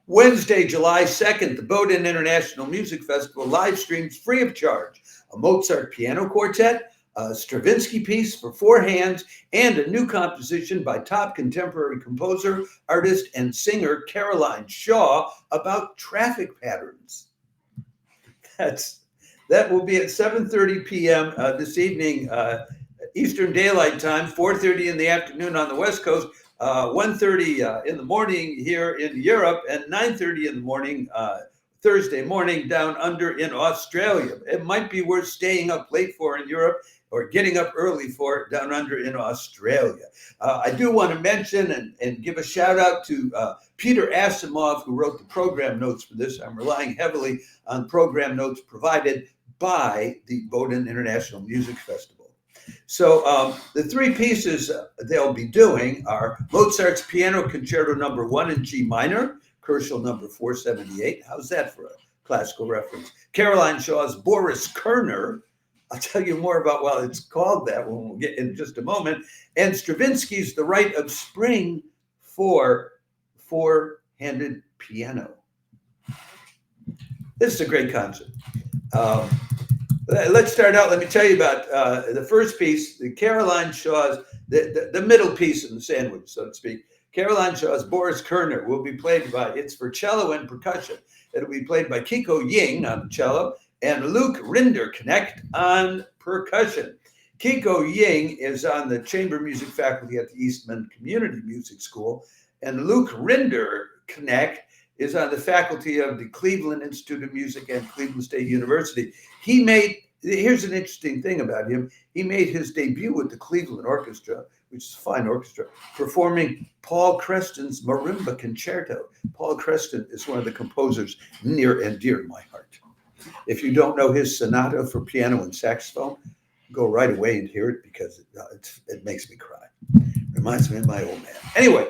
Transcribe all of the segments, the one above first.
Wednesday, July 2nd, the Bowdoin International Music Festival live streams free of charge. A Mozart piano quartet, a Stravinsky piece for four hands, and a new composition by top contemporary composer, artist, and singer Caroline Shaw about traffic patterns. That will be at 7:30 p.m. This evening, Eastern Daylight Time, 4:30 in the afternoon on the West Coast, 1:30 in the morning here in Europe, and 9:30 in the morning Thursday morning down under in Australia. It might be worth staying up late for in Europe or getting up early for down under in Australia. I do want to mention and give a shout out to Peter Asimov, who wrote the program notes for this. I'm relying heavily on program notes provided by the Bowdoin International Music Festival. So the three pieces they'll be doing are Mozart's Piano Concerto No. 1 in G minor, Herschel number 478. How's that for a classical reference? Caroline Shaw's Boris Kerner. I'll tell you more about why it's called that when we'll get in just a moment. And Stravinsky's The Rite of Spring for four-handed piano. This is a great concert. Let's start out. Let me tell you about the first piece, the Caroline Shaw's, the middle piece in the sandwich, so to speak. Caroline Shaw's Boris Kerner will be played by, it's for cello and percussion. It'll be played by Kiko Ying on the cello and Luke Rinderknecht on percussion. Kiko Ying is on the chamber music faculty at the Eastman Community Music School, and Luke Rinderknecht is on the faculty of the Cleveland Institute of Music and Cleveland State University. Here's an interesting thing about him. He made his debut with the Cleveland Orchestra, which is a fine orchestra, performing Paul Creston's Marimba Concerto. Paul Creston is one of the composers near and dear to my heart. If you don't know his sonata for piano and saxophone, go right away and hear it because it makes me cry. Reminds me of my old man. Anyway,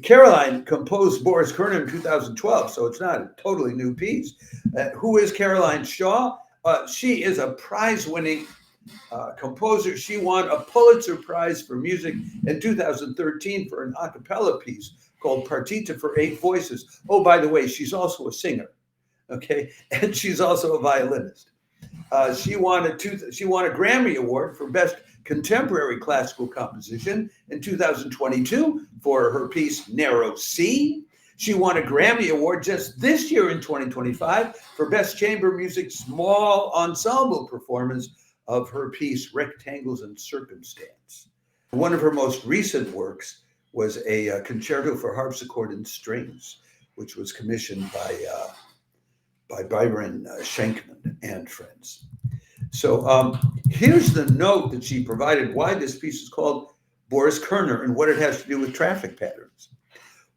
Caroline composed Boris Kerner in 2012, so it's not a totally new piece. Who is Caroline Shaw? She is a prize-winning composer. She won a Pulitzer Prize for music in 2013 for an a cappella piece called Partita for 8 Voices. Oh, by the way, she's also a singer, okay? And she's also a violinist. She won a Grammy Award for Best Contemporary Classical Composition in 2022 for her piece Narrow Sea. She won a Grammy Award just this year in 2025 for Best Chamber Music Small Ensemble Performance of her piece Rectangles and Circumstance. One of her most recent works was a concerto for harpsichord and strings, which was commissioned by Byron Schenkman and friends. So here's the note that she provided why this piece is called Boris Kerner and what it has to do with traffic patterns.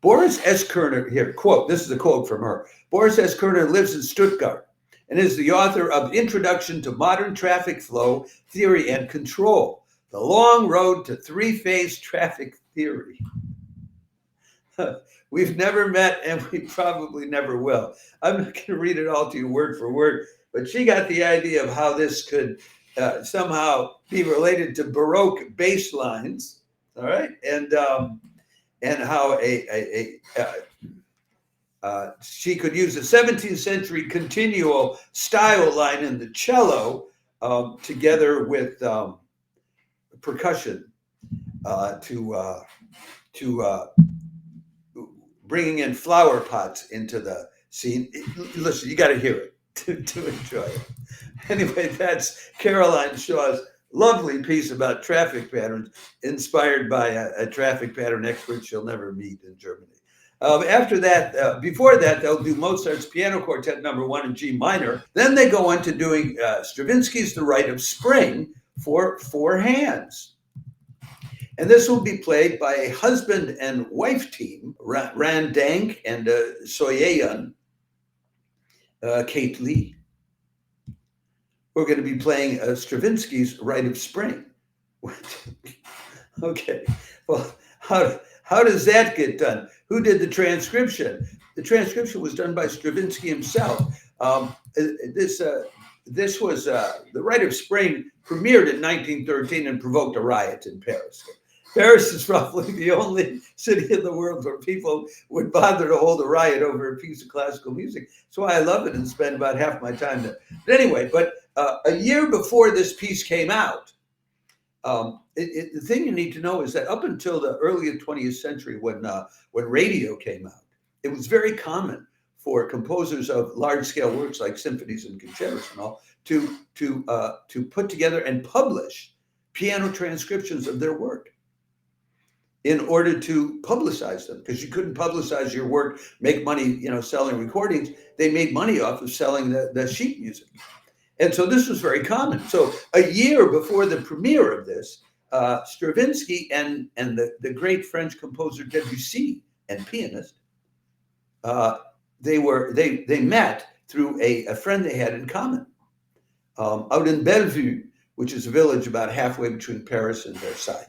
Boris S. Kerner, here, quote, this is a quote from her. Boris S. Kerner lives in Stuttgart and is the author of Introduction to Modern Traffic Flow, Theory and Control, The Long Road to Three-Phase Traffic Theory. We've never met and we probably never will. I'm not going to read it all to you word for word, but she got the idea of how this could somehow be related to Baroque bass lines, all right? And how she could use a 17th century continual style line in the cello together with percussion to bringing in flower pots into the scene. Listen, you got to hear it to enjoy it. Anyway, that's Caroline Shaw's lovely piece about traffic patterns, inspired by a traffic pattern expert she'll never meet in Germany. After that, before that, they'll do Mozart's Piano Quartet No. 1 in G minor. Then they go on to doing Stravinsky's The Rite of Spring for 4 hands. And this will be played by a husband and wife team, Ran Dank and Soyeon Kate Lee. We're going to be playing Stravinsky's Rite of Spring. Okay, well, how does that get done? Who did the transcription? The transcription was done by Stravinsky himself. This was the Rite of Spring premiered in 1913 and provoked a riot in Paris. Paris is probably the only city in the world where people would bother to hold a riot over a piece of classical music. That's why I love it and spend about half my time there. But anyway, a year before this piece came out, the thing you need to know is that up until the early 20th century, when radio came out, it was very common for composers of large-scale works like symphonies and concertos and all to put together and publish piano transcriptions of their work in order to publicize them, because you couldn't publicize your work, make money, selling recordings. They made money off of selling the sheet music. And so this was very common. So a year before the premiere of this, Stravinsky and the great French composer Debussy and pianist, they met through a friend they had in common out in Bellevue, which is a village about halfway between Paris and Versailles,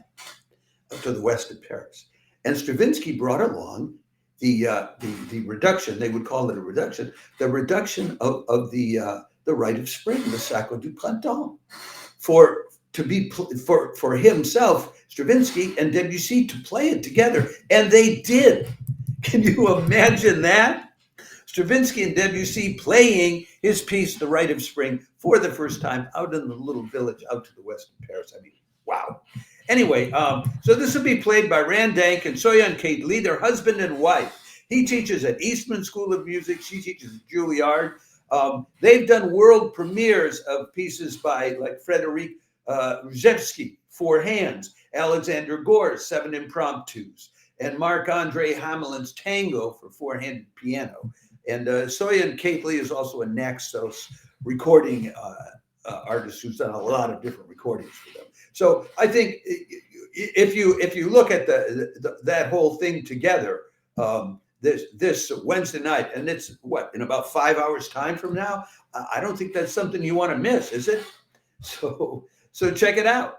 to the west of Paris. And Stravinsky brought along the reduction, they would call it a reduction, the reduction of the Rite of Spring, the Sacre du Printemps, for himself, Stravinsky and Debussy, to play it together. And they did. Can you imagine that? Stravinsky and Debussy playing his piece, The Rite of Spring, for the first time out in the little village out to the west of Paris. I mean, wow. Anyway, so this will be played by Rand Dank and Soyeon Kate Lee, their husband and wife. He teaches at Eastman School of Music. She teaches at Juilliard. They've done world premieres of pieces by like Frédéric Rzewski, Four Hands, Alexander Gore's Seven Impromptus, and Marc-André Hamelin's Tango for four-handed piano. And Soyeon Kate Lee is also a Naxos recording artist who's done a lot of different recordings for them. So I think if you look at that whole thing together, this Wednesday night, and it's in about 5 hours time from now, I don't think that's something you want to miss, is it? So check it out.